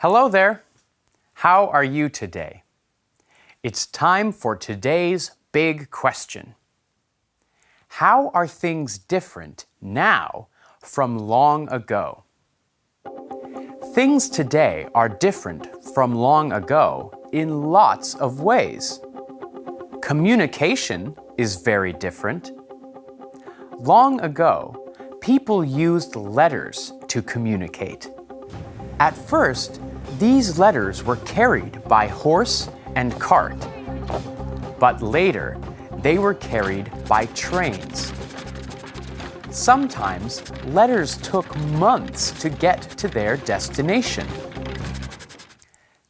Hello there. How are you today? It's time for today's big question. How are things different now from long ago? Things today are different from long ago in lots of ways. Communication is very different. Long ago, people used letters to communicate. At first, these letters were carried by horse and cart. But later, they were carried by trains. Sometimes, letters took months to get to their destination.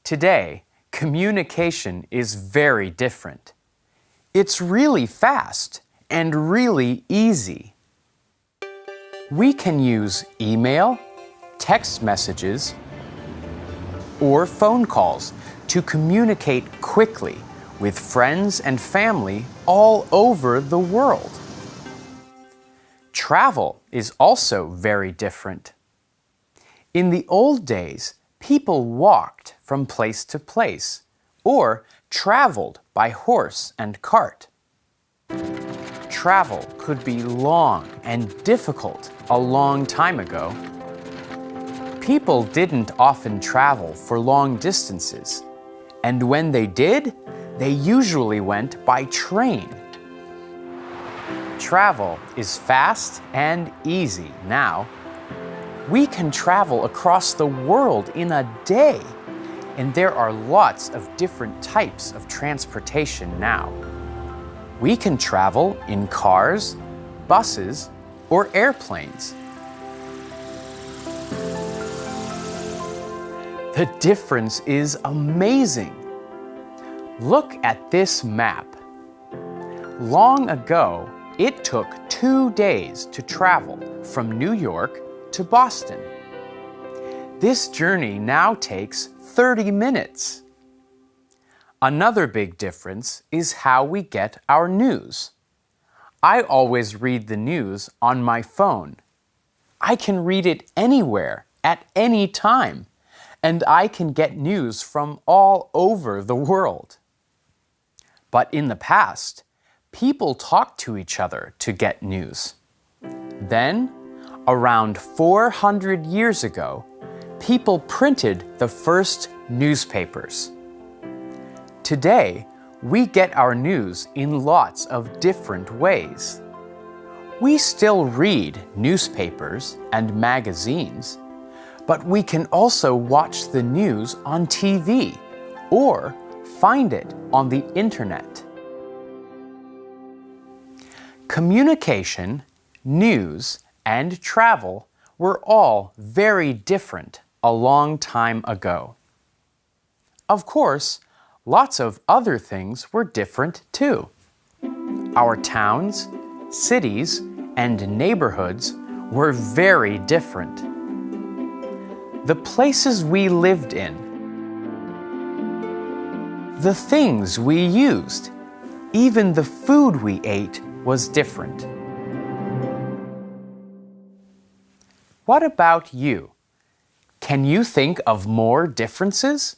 Today, communication is very different. It's really fast and really easy. We can use email, text messages, or phone calls to communicate quickly with friends and family all over the world. Travel is also very different. In the old days, people walked from place to place or traveled by horse and cart. Travel could be long and difficult a long time ago. People didn't often travel for long distances, and when they did, they usually went by train. Travel is fast and easy now. We can travel across the world in a day, and there are lots of different types of transportation now. We can travel in cars, buses, or airplanes. The difference is amazing. Look at this map. Long ago, it took 2 days to travel from New York to Boston. This journey now takes 30 minutes. Another big difference is how we get our news. I always read the news on my phone. I can read it anywhere, at any time, and I can get news from all over the world. But in the past, people talked to each other to get news. Then, around 400 years ago, people printed the first newspapers. Today, we get our news in lots of different ways. We still read newspapers and magazines, but we can also watch the news on TV or find it on the internet. Communication, news, and travel were all very different a long time ago. Of course, lots of other things were different too. Our towns, cities, and neighborhoods were very different. The places we lived in, the things we used, even the food we ate was different. What about you? Can you think of more differences?